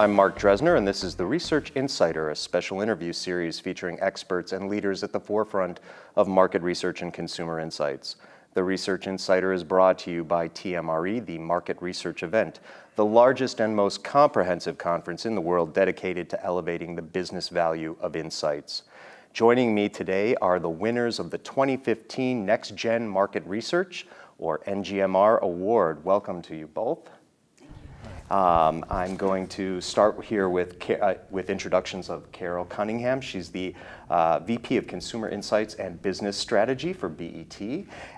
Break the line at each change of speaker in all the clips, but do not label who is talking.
I'm Mark Dresner, and this is the Research Insider, a special interview series featuring experts and leaders at the forefront of market research and consumer insights. The Research Insider is brought to you by TMRE, the Market Research Event, the largest and most comprehensive conference in the world dedicated to elevating the business value of insights. Joining me today are the winners of the 2015 Next Gen Market Research, or NGMR Award. Welcome to you both. I'm going to start here with introductions of Carol Cunningham. She's the VP of Consumer Insights and Business Strategy for BET.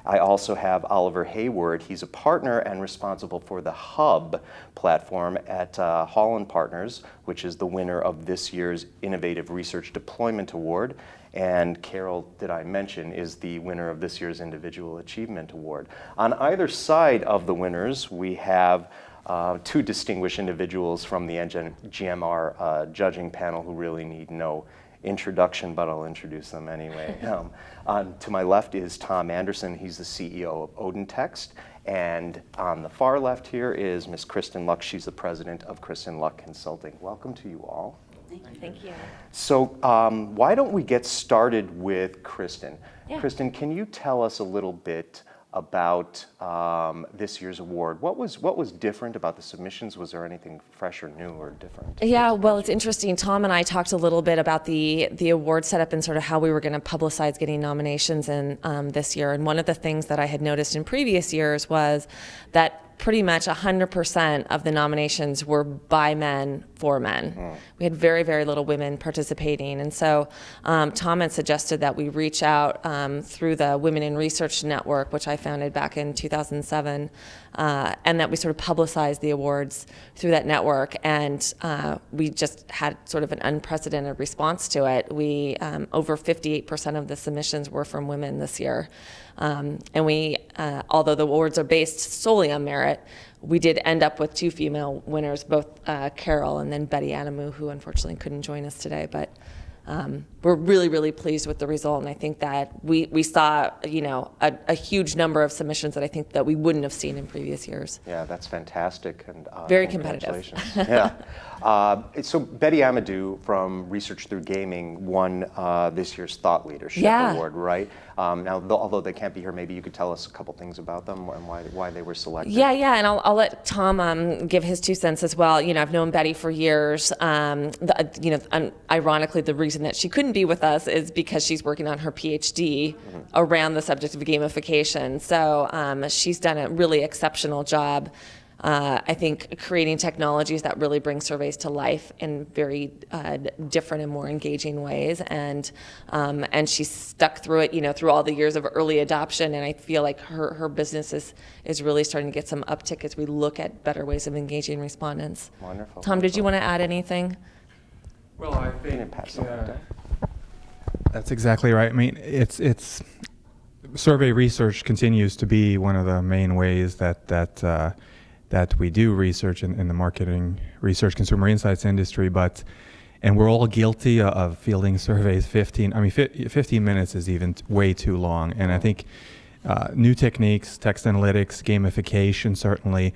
I also have Oliver Hayward. He's a partner and responsible for the Hub platform at Holland Partners, which is the winner of this year's Innovative Research Deployment Award. And Carol, did I mention, is the winner of this year's Individual Achievement Award. On either side of the winners, we have two distinguished individuals from the NGMR judging panel who really need no introduction, but I'll introduce them anyway. To my left is Tom Anderson. He's the CEO of Odentext. And on the far left here is Ms. Kristen Luck. She's the president of Kristen Luck Consulting. Welcome to you all.
Thank you.
So why don't we get started with Kristen?
Yeah.
Kristen, can you tell us a little bit about this year's award? What was different about the submissions? Was there anything fresh or new or different?
Yeah, well, it's interesting. Tom and I talked a little bit about the award setup and sort of how we were going to publicize getting nominations in this year. And one of the things that I had noticed in previous years was that pretty much 100% of the nominations were by men for men. We had very, very little women participating. And so Tom had suggested that we reach out through the Women in Research Network, which I founded back in 2007, and that we sort of publicize the awards through that network. And we just had sort of an unprecedented response to it. We over 58% of the submissions were from women this year. And we, although the awards are based solely on merit, we did end up with two female winners, both Carol and then Betty Adamu, who unfortunately couldn't join us today. But we're really, really pleased with the result, and I think that we saw, a huge number of submissions that I think that we wouldn't have seen in previous years.
Yeah, that's fantastic, and
very competitive.
Yeah. So Betty Amadou from Research Through Gaming won this year's Thought Leadership Award, right? Now, although they can't be here, maybe you could tell us a couple things about them and why they were selected.
Yeah, and I'll let Tom give his 2 cents as well. I've known Betty for years. Ironically, the reason that she couldn't be with us is because she's working on her PhD around the subject of gamification. So she's done a really exceptional job. I think creating technologies that really bring surveys to life in very different and more engaging ways, and she's stuck through it, through all the years of early adoption, and I feel like her business is really starting to get some uptick as we look at better ways of engaging respondents.
Wonderful.
Tom, did you want to add anything?
Well, I think
that's exactly right. I mean, it's survey research continues to be one of the main ways that we do research in the marketing research consumer insights industry, and we're all guilty of fielding surveys 15 minutes is even way too long. And I think new techniques, text analytics, gamification, certainly,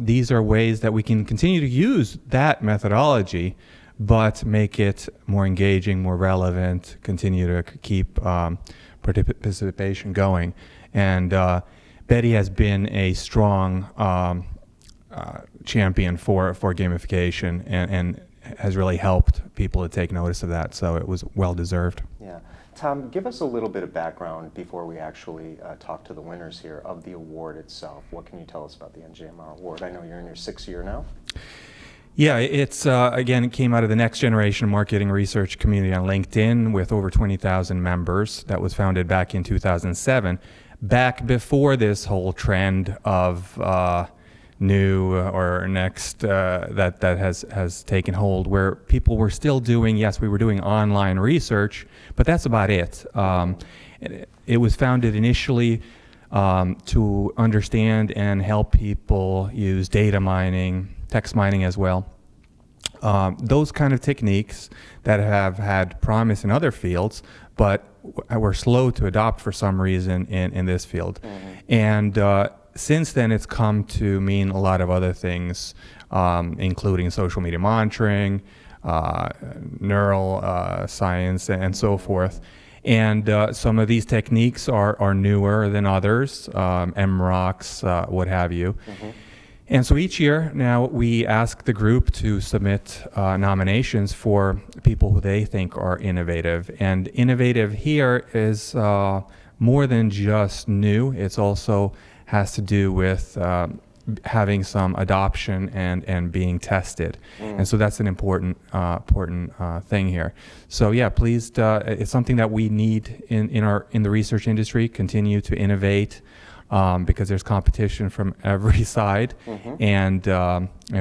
these are ways that we can continue to use that methodology, but make it more engaging, more relevant, continue to keep participation going. And Betty has been a strong champion for gamification and has really helped people to take notice of that, so it was well deserved.
Yeah. Tom, give us a little bit of background before we actually talk to the winners here of the award itself. What can you tell us about the NGMR Award? I know you're in your 6th year now.
Yeah, it's again, it came out of the Next Generation Marketing Research community on LinkedIn with over 20,000 members. That was founded back in 2007. Back before this whole trend of new or next that has taken hold, where people were still doing, we were doing online research, but that's about it. It was founded initially to understand and help people use data mining, text mining as well. Those kind of techniques that have had promise in other fields, but were slow to adopt for some reason in this field. And since then, it's come to mean a lot of other things. including social media monitoring, neural science, and so forth. And some of these techniques are newer than others, MROCs, what have you. And so each year now we ask the group to submit nominations for people who they think are innovative. And innovative here is more than just new. It's also has to do with having some adoption and being tested. And so that's an important thing here. So yeah, please, it's something that we need in the research industry, continue to innovate. Because there's competition from every side, and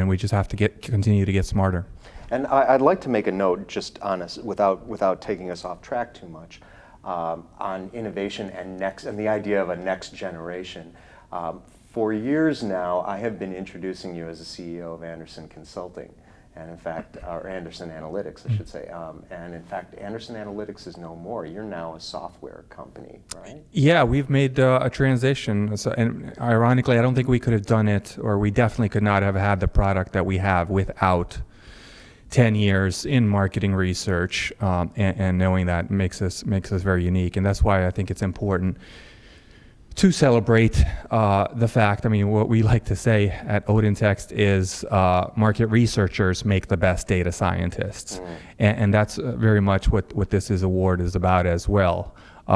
we just have to continue to get smarter.
And I'd like to make a note, just on us, without taking us off track too much, on innovation and the idea of a next generation. For years now, I have been introducing you as the CEO of Anderson Consulting. And in fact, or Anderson Analytics, I should say. And in fact, Anderson Analytics is no more. You're now a software company, right?
Yeah, we've made a transition. So, and ironically, I don't think we could have done it, or we definitely could not have had the product that we have without 10 years in marketing research, and knowing that makes us very unique. And that's why I think it's important to celebrate the fact, I mean, what we like to say at OdinText is market researchers make the best data scientists. And that's very much what this award is about as well.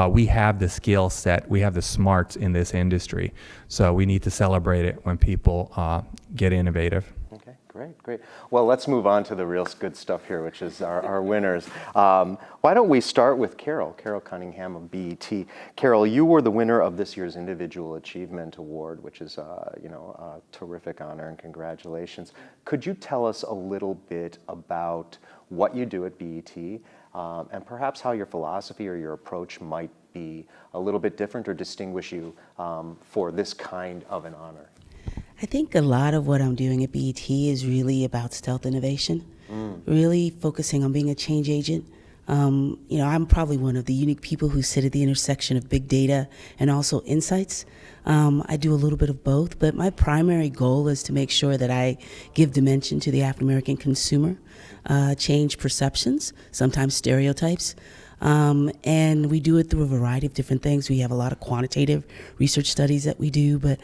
We have the skill set, we have the smarts in this industry. So we need to celebrate it when people get innovative.
Okay, great. Well, let's move on to the real good stuff here, which is our winners. Why don't we start with Carol Cunningham of BET. Carol, you were the winner of this year's Individual Achievement Award, which is a terrific honor, and congratulations. Could you tell us a little bit about what you do at BET, and perhaps how your philosophy or your approach might be a little bit different or distinguish you for this kind of an honor?
I think a lot of what I'm doing at BET is really about stealth innovation, really focusing on being a change agent. I'm probably one of the unique people who sit at the intersection of big data and also insights. I do a little bit of both, but my primary goal is to make sure that I give dimension to the African American consumer, change perceptions, sometimes stereotypes. And we do it through a variety of different things. We have a lot of quantitative research studies that we do, but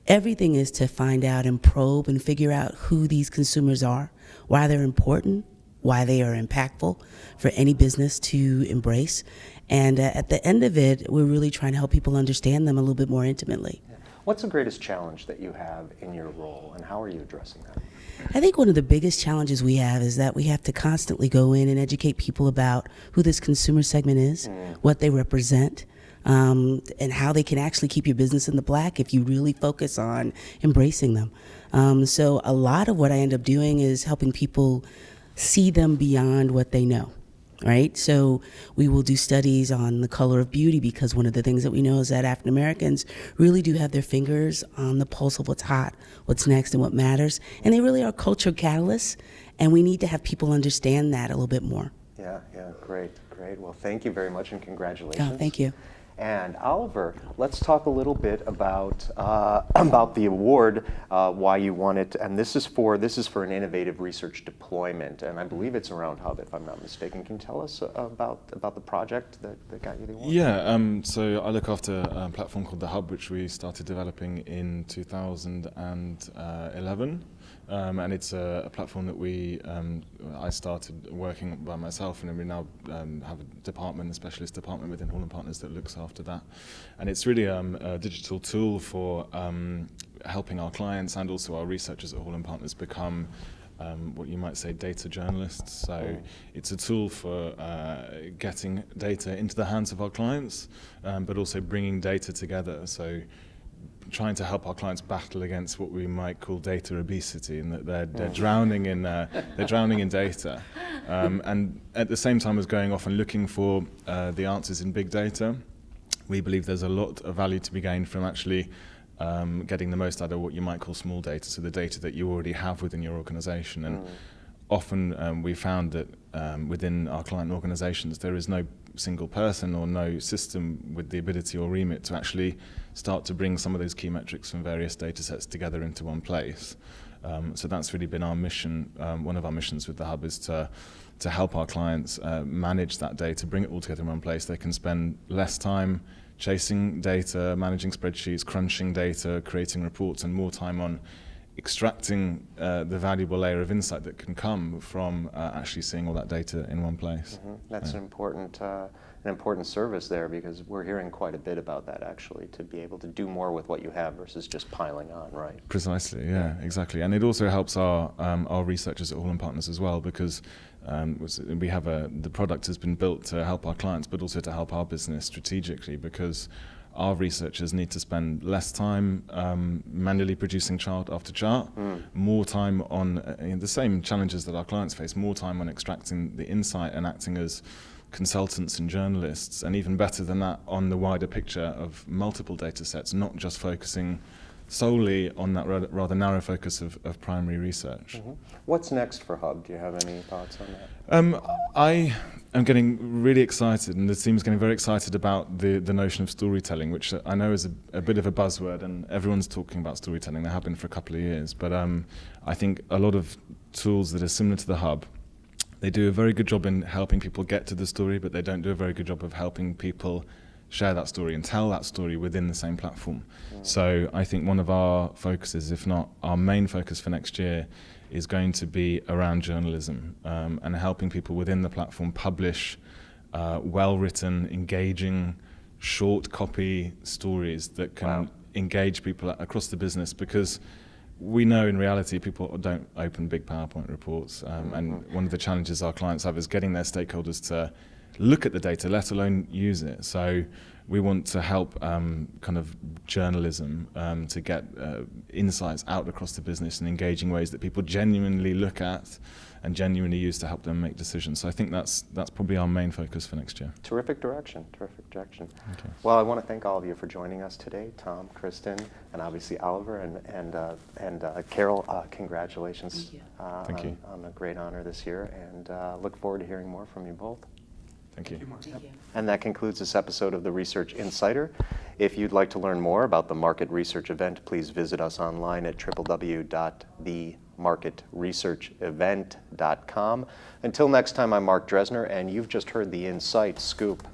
everything is to find out and probe and figure out who these consumers are, why they're important, why they are impactful for any business to embrace. And at the end of it, we're really trying to help people understand them a little bit more intimately.
What's the greatest challenge that you have in your role, and how are you addressing that?
I think one of the biggest challenges we have is that we have to constantly go in and educate people about who this consumer segment is, what they represent, and how they can actually keep your business in the black if you really focus on embracing them. So a lot of what I end up doing is helping people see them beyond what they know. Right? So we will do studies on the color of beauty, because one of the things that we know is that African Americans really do have their fingers on the pulse of what's hot, what's next, and what matters. And they really are culture catalysts, and we need to have people understand that a little bit more.
Yeah, great. Well, thank you very much, and congratulations.
Oh, thank you.
And Oliver, let's talk a little bit about the award, why you won it, and this is for an innovative research deployment, and I believe it's around Hub, if I'm not mistaken. Can you tell us about the project that got you the award?
Yeah, so I look after a platform called the Hub, which we started developing in 2011. And it's a platform that I started working by myself, and we now have a specialist department within Hall & Partners that looks after that. And it's really a digital tool for helping our clients and also our researchers at Hall & Partners become what you might say data journalists. So it's a tool for getting data into the hands of our clients, but also bringing data together. So trying to help our clients battle against what we might call data obesity, and that they're drowning in data, and at the same time as going off and looking for the answers in big data, we believe there's a lot of value to be gained from actually getting the most out of what you might call small data, so the data that you already have within your organization. And often we found that within our client organizations there is no single person or no system with the ability or remit to actually start to bring some of those key metrics from various data sets together into one place. So that's really been our mission. One of our missions with the Hub is to help our clients manage that data, bring it all together in one place. They can spend less time chasing data, managing spreadsheets, crunching data, creating reports, and more time on extracting the valuable layer of insight that can come from actually seeing all that data in one place.
That's an important service there, because we're hearing quite a bit about that, actually, to be able to do more with what you have versus just piling on, right?
Precisely, yeah, exactly. And it also helps our researchers at Hall & Partners as well, because we have the product has been built to help our clients, but also to help our business strategically, because our researchers need to spend less time manually producing chart after chart, more time on the same challenges that our clients face, more time on extracting the insight and acting as consultants and journalists, and even better than that, on the wider picture of multiple data sets, not just focusing solely on that rather narrow focus of primary research.
What's next for Hub? Do you have any thoughts on that?
I am getting really excited, and the team is getting very excited about the notion of storytelling, which I know is a bit of a buzzword, and everyone's talking about storytelling. They have been for a couple of years, but I think a lot of tools that are similar to the Hub, they do a very good job in helping people get to the story, but they don't do a very good job of helping people share that story and tell that story within the same platform. So I think one of our focuses, if not our main focus for next year, is going to be around journalism and helping people within the platform publish well-written, engaging, short copy stories that can engage people across the business, because we know in reality people don't open big PowerPoint reports, and one of the challenges our clients have is getting their stakeholders to look at the data, let alone use it. So we want to help kind of journalism to get insights out across the business in engaging ways that people genuinely look at and genuinely use to help them make decisions. So I think that's probably our main focus for next year.
Terrific direction, terrific direction.
Okay.
Well, I want to thank all of you for joining us today, Tom, Kristen, and obviously Oliver and Carol. Congratulations
Thank you.
on a great honor this year, and look forward to hearing more from you both.
Thank you.
And that concludes this episode of the Research Insider. If you'd like to learn more about the Market Research event, please visit us online at www.themarketresearchevent.com. Until next time, I'm Mark Dresner, and you've just heard the Insight Scoop.